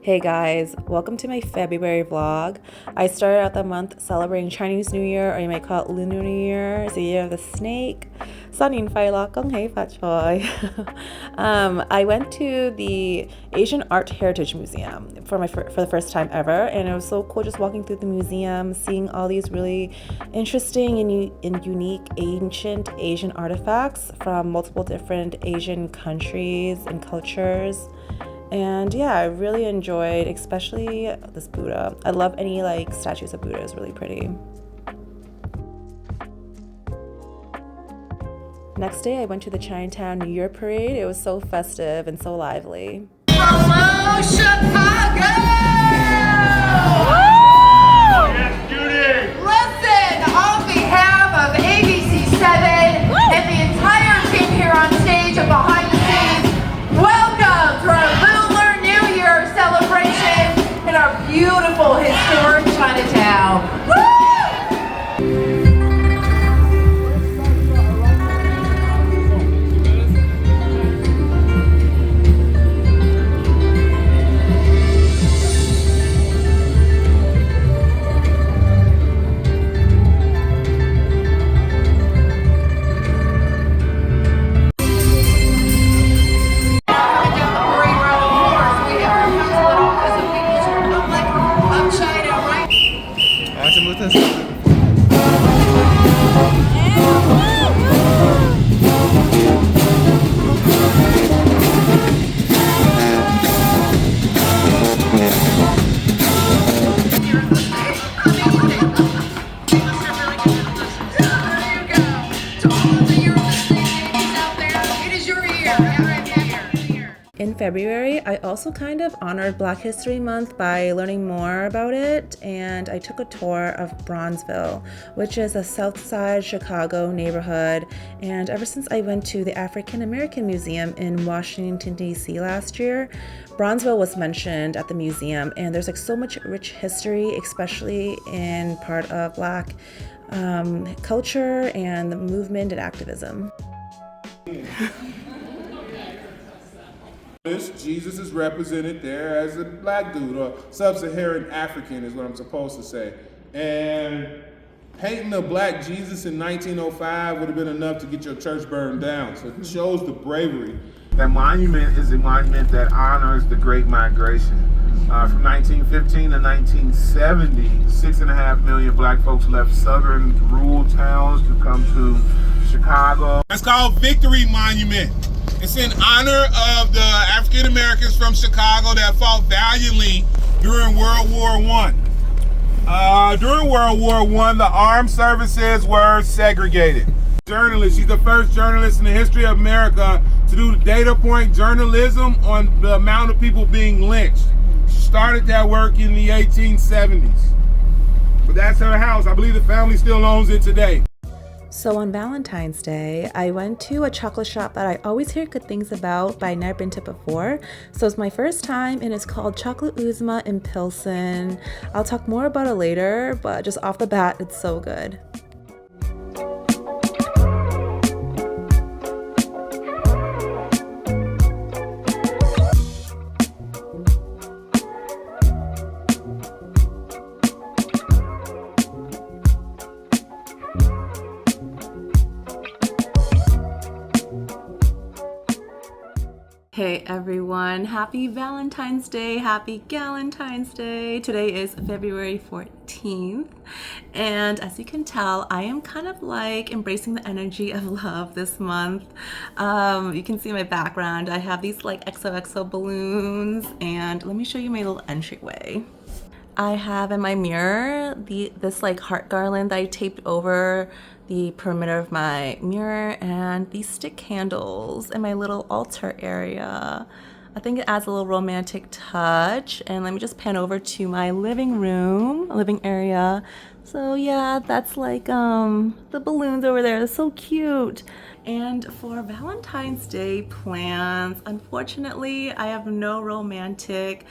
Hey guys, welcome to my February vlog. I started out the month celebrating Chinese New Year, or you might call it Lunar New Year. It's the year of the snake. 新年快樂，恭喜發財. I went to the Asian Art Heritage Museum for the first time ever, and it was so cool just walking through the museum, seeing all these really interesting and unique ancient Asian artifacts from multiple different Asian countries and cultures. And yeah, I really enjoyed, especially this Buddha. I love any statues of Buddha. It's really pretty. Next day, I went to the Chinatown New Year parade. It was so festive and so lively. Hello, Chicago! Yes, Judy! Listen, on behalf of ABC7 and the entire team here on stage and behind the scenes, welcome to our Lunar New Year celebration in our beautiful historic Chinatown. Woo! In February, I also kind of honored Black History Month by learning more about it, and I took a tour of Bronzeville, which is a South Side Chicago neighborhood. And ever since I went to the African American Museum in Washington, D.C. last year, Bronzeville was mentioned at the museum, and there's so much rich history, especially in part of Black culture and the movement and activism. Jesus is represented there as a black dude, or sub-Saharan African is what I'm supposed to say. And painting a black Jesus in 1905 would have been enough to get your church burned down. So it shows the bravery. That monument is a monument that honors the Great Migration. From 1915 to 1970, 6.5 million black folks left southern rural towns to come to Chicago. It's called Victory Monument. It's in honor of the African Americans from Chicago that fought valiantly during World War I. During World War I, the armed services were segregated. Journalist, she's the first journalist in the history of America to do data point journalism on the amount of people being lynched. She started that work in the 1870s. But that's her house. I believe the family still owns it today. So on Valentine's Day, I went to a chocolate shop that I always hear good things about, but I've never been to before. So it's my first time, and it's called Chocolate Uzma in Pilsen. I'll talk more about it later, but just off the bat, it's so good. Hey everyone, happy Valentine's Day, happy Galentine's Day. Today is February 14th, and as you can tell, I am kind of embracing the energy of love this month. You can see my background. I have these XOXO balloons, and let me show you my little entryway. I have in my mirror this heart garland that I taped over the perimeter of my mirror, and these stick candles in my little altar area. I think it adds a little romantic touch. And let me just pan over to my living area. So yeah, that's like the balloons over there. They're so cute. And for Valentine's Day plans, unfortunately, I have no romantic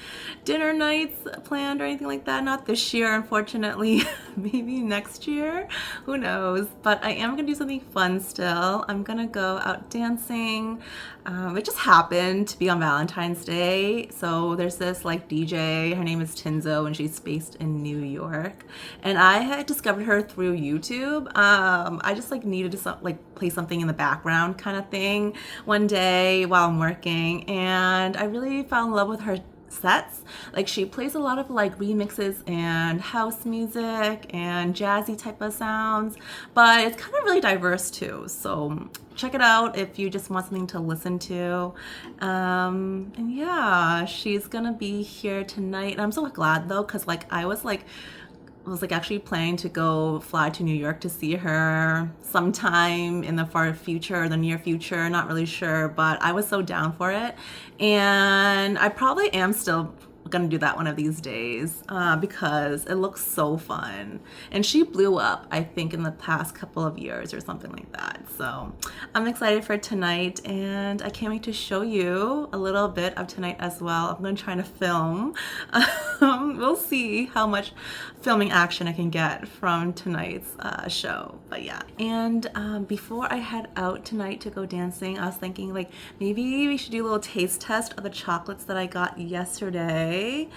dinner nights planned or anything like that. Not this year, unfortunately. Maybe next year. Who knows? But I am gonna do something fun still. I'm gonna go out dancing. It just happened to be on Valentine's Day. So there's this like DJ. Her name is Tinzo, and she's based in New York. And I had discovered her through YouTube. I just like needed to play something in the background kind of thing one day while I'm working, and I really fell in love with her sets. Like she plays a lot of like remixes and house music and jazzy type of sounds, but it's kind of really diverse too. So check it out if you just want something to listen to. And yeah, she's gonna be here tonight, and I'm so glad though, because like I was actually planning to go fly to New York to see her sometime in the far future or the near future, not really sure, but I was so down for it. And I probably am still gonna do that one of these days because it looks so fun. And she blew up, I think, in the past couple of years or something like that. So I'm excited for tonight, and I can't wait to show you a little bit of tonight as well. I'm gonna try to film. We'll see how much filming action I can get from tonight's show. But yeah, and before I head out tonight to go dancing, I was thinking like maybe we should do a little taste test of the chocolates that I got yesterday.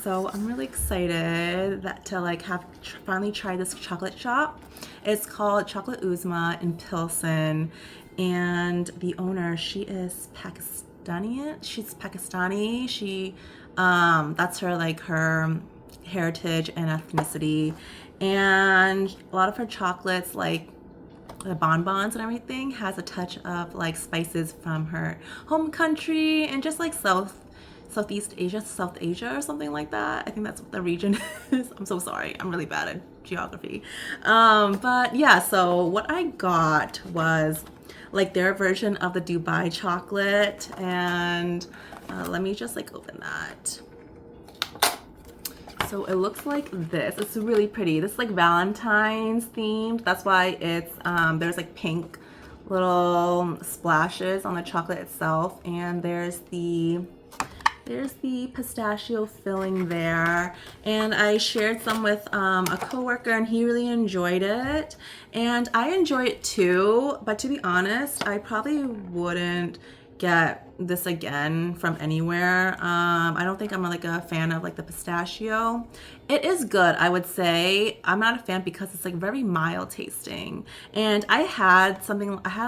So I'm really excited to like have finally tried this chocolate shop. It's called Chocolate Uzma in Pilsen, and the owner, she is Pakistani. She's Pakistani. She that's her like her heritage and ethnicity, and a lot of her chocolates, like the bonbons and everything, has a touch of like spices from her home country and just like South Asia or something like that. I think that's what the region is. I'm so sorry. I'm really bad at geography. But yeah, so what I got was like their version of the Dubai chocolate, and let me just like open that. So it looks like this. It's really pretty. This is like Valentine's themed. That's why it's there's like pink little splashes on the chocolate itself, and there's the pistachio filling there. And I shared some with a coworker, and he really enjoyed it, and I enjoy it too. But to be honest, I probably wouldn't get this again from anywhere. I don't think I'm like a fan of like the pistachio. It is good, I would say. I'm not a fan because it's like very mild tasting. And I had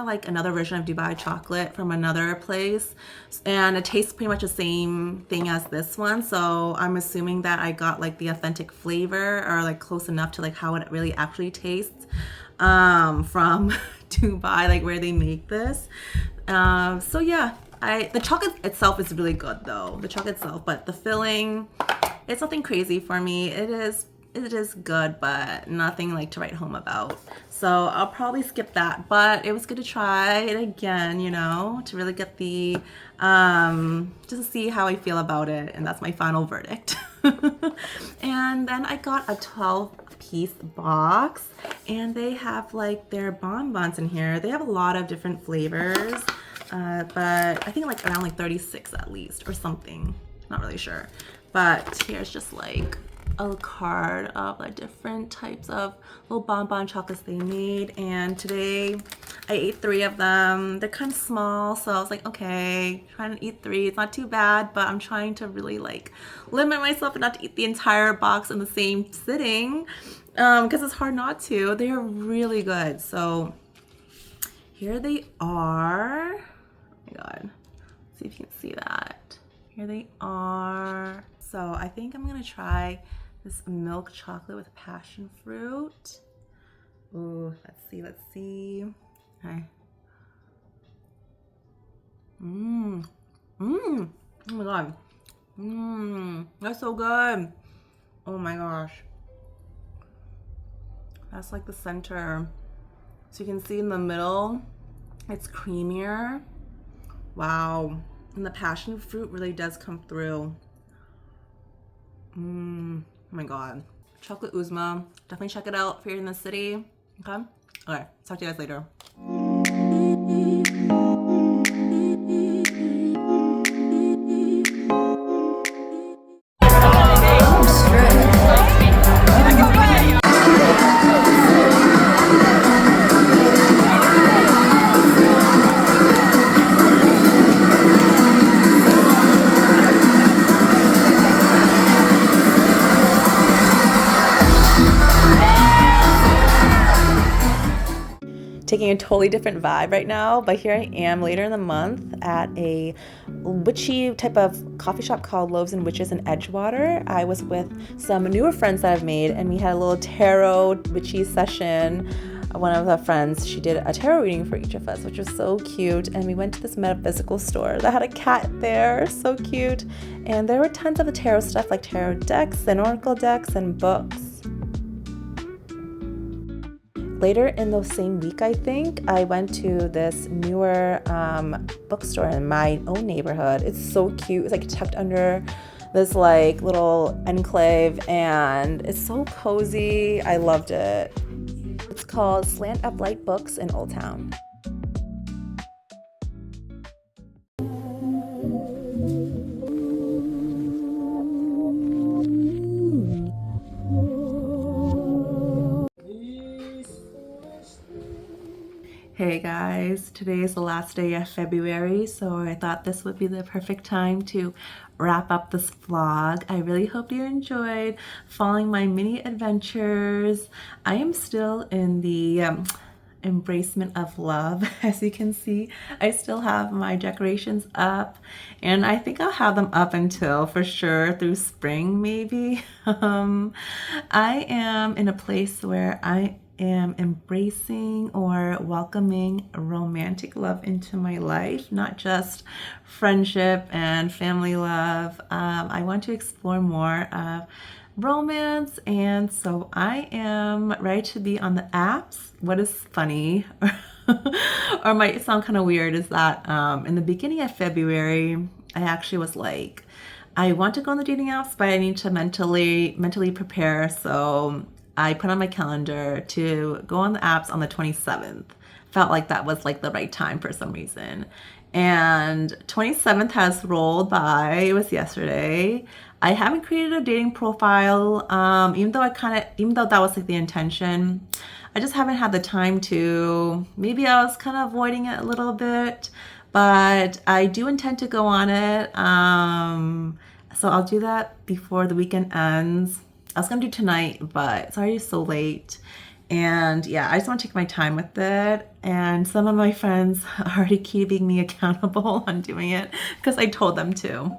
like another version of Dubai chocolate from another place, and it tastes pretty much the same thing as this one. So I'm assuming that I got like the authentic flavor, or like close enough to like how it really actually tastes from Dubai, like where they make this. So yeah, the chocolate itself is really good though, the chocolate itself, but the filling, it's nothing crazy for me. It is good, but nothing like to write home about. So I'll probably skip that, but it was good to try it again, you know, to really get the just to see how I feel about it, and that's my final verdict. And then I got a 12-piece box, and they have like their bonbons in here. They have a lot of different flavors, but I think like around like 36 at least or something, not really sure. But here's just like a card of like different types of little bonbon chocolates they made, and today I ate 3 of them. They're kind of small, so I was like, okay, trying to eat 3, it's not too bad, but I'm trying to really like limit myself and not to eat the entire box in the same sitting, because it's hard not to. They are really good. So here they are. Oh my god, let's see if you can see that. Here they are. So I think I'm gonna try this milk chocolate with passion fruit. Ooh, let's see. Okay. Oh my god. That's so good. Oh my gosh. That's like the center. So you can see in the middle, it's creamier. Wow. And the passion fruit really does come through. Oh my god. Chocolate Uzma. Definitely check it out if you're in the city. Okay? Okay, talk to you guys later. Taking a totally different vibe right now, but here I am later in the month at a witchy type of coffee shop called Loaves and Witches in Edgewater. I was with some newer friends that I've made, and we had a little tarot witchy session. One of the friends, she did a tarot reading for each of us, which was so cute. And we went to this metaphysical store that had a cat there, so cute. And there were tons of the tarot stuff, like tarot decks and oracle decks and books. Later in the same week, I think, I went to this newer bookstore in my own neighborhood. It's so cute. It's like tucked under this like little enclave, and it's so cozy. I loved it. It's called Slant Up Light Books in Old Town. Hey guys, today is the last day of February, so I thought this would be the perfect time to wrap up this vlog. I really hope you enjoyed following my mini adventures. I am still in the embracement of love. As you can see, I still have my decorations up, and I think I'll have them up until for sure through spring maybe. I am in a place where I am embracing or welcoming romantic love into my life, not just friendship and family love. I want to explore more of romance, and so I am ready to be on the apps. What is funny or might sound kind of weird is that in the beginning of February, I actually was like, I want to go on the dating apps, but I need to mentally prepare. So I put on my calendar to go on the apps on the 27th. Felt like that was like the right time for some reason. And 27th has rolled by. It was yesterday. I haven't created a dating profile, even though that was like the intention. I just haven't had the time to. Maybe I was kind of avoiding it a little bit, but I do intend to go on it. So I'll do that before the weekend ends. I was gonna do tonight, but it's already so late. And yeah, I just want to take my time with it. And some of my friends are already keeping me accountable on doing it because I told them to.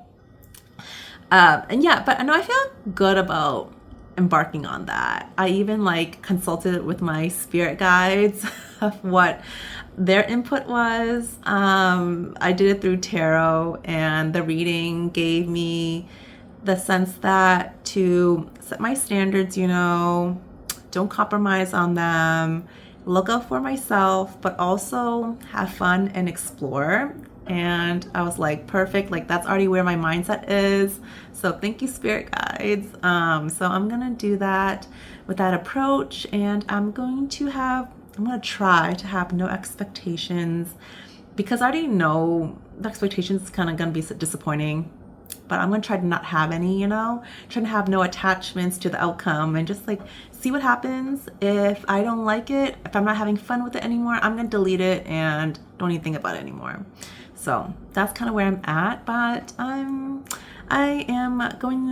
And yeah, but I know I feel good about embarking on that. I even like consulted with my spirit guides of what their input was. I did it through tarot, and the reading gave me the sense that to set my standards, you know, don't compromise on them, look out for myself, but also have fun and explore. And I was like, perfect, like that's already where my mindset is. So thank you, spirit guides. So I'm gonna do that with that approach, and I'm gonna try to have no expectations, because I already know the expectations is kind of gonna be disappointing. But I'm gonna try to not have any, you know, trying to have no attachments to the outcome and just like see what happens. If I don't like it, if I'm not having fun with it anymore, I'm gonna delete it and don't even think about it anymore. So that's kind of where I'm at, but I am going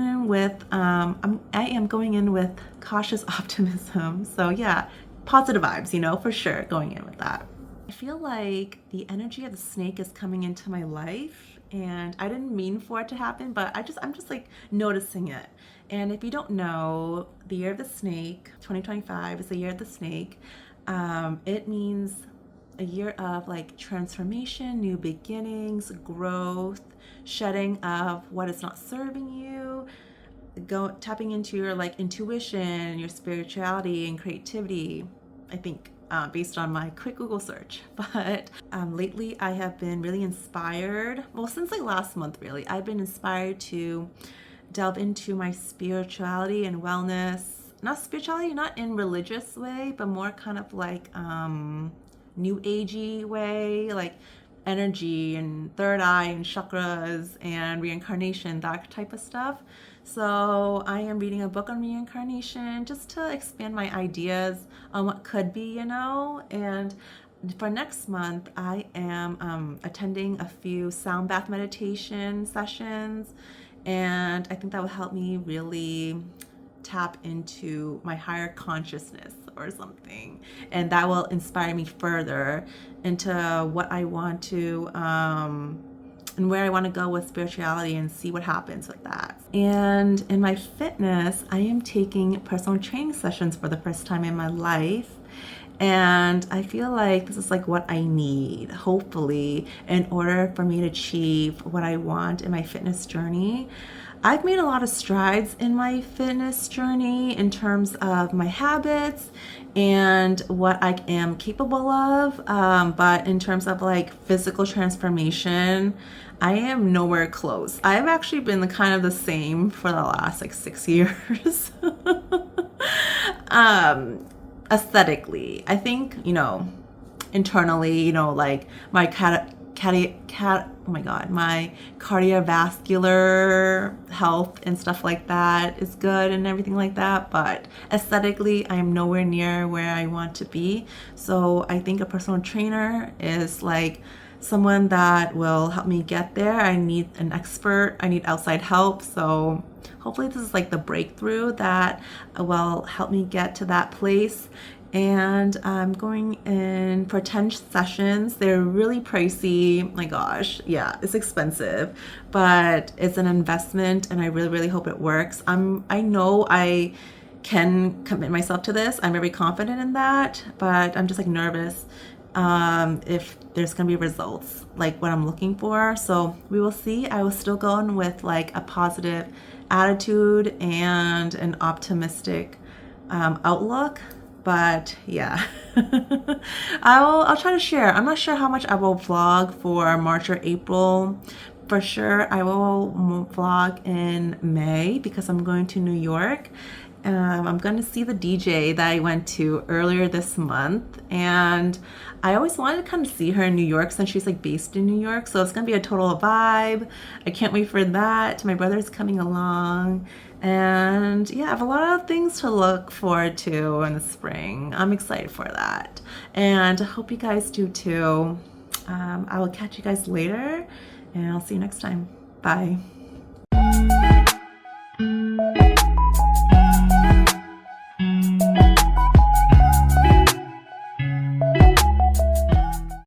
in with cautious optimism. So yeah, positive vibes, you know, for sure, going in with that. I feel like the energy of the snake is coming into my life. And I didn't mean for it to happen, but I'm just like noticing it. And if you don't know, the year of the snake, 2025 is the year of the snake. It means a year of like transformation, new beginnings, growth, shedding of what is not serving you, tapping into your like intuition, your spirituality and creativity, I think. Based on my quick Google search. But lately I have been really inspired, well, since like last month really, I've been inspired to delve into my spirituality and wellness, not spirituality, not in religious way, but more kind of like new agey way, like energy and third eye and chakras and reincarnation, that type of stuff. So I am reading a book on reincarnation just to expand my ideas on what could be, and for next month, I am attending a few sound bath meditation sessions, and I think that will help me really tap into my higher consciousness or something, and that will inspire me further into what I want to and where I want to go with spirituality and see what happens with that. And in my fitness, I am taking personal training sessions for the first time in my life. And I feel like this is like what I need, hopefully, in order for me to achieve what I want in my fitness journey. I've made a lot of strides in my fitness journey in terms of my habits and what I am capable of. But in terms of like physical transformation, I am nowhere close. I've actually been kind of the same for the last like 6 years. Aesthetically, I think, internally, like my my cardiovascular health and stuff like that is good and everything like that, but aesthetically I am nowhere near where I want to be. So I think a personal trainer is like someone that will help me get there. I need an expert, I need outside help. So hopefully this is like the breakthrough that will help me get to that place. And I'm going in for 10 sessions. They're really pricey. My gosh, yeah, it's expensive, but it's an investment and I really, really hope it works. I know I can commit myself to this. I'm very confident in that, but I'm just like nervous if there's gonna be results like what I'm looking for. So we will see. I will still go in with like a positive attitude and an optimistic outlook. But yeah, I'll try to share. I'm not sure how much I will vlog for March or April. For sure, I will vlog in May because I'm going to New York. I'm going to see the DJ that I went to earlier this month, and I always wanted to kind of see her in New York since she's like based in New York, so it's going to be a total vibe. I can't wait for that. My brother's coming along, and yeah, I have a lot of things to look forward to in the spring. I'm excited for that, and I hope you guys do too. I will catch you guys later, and I'll see you next time. Bye.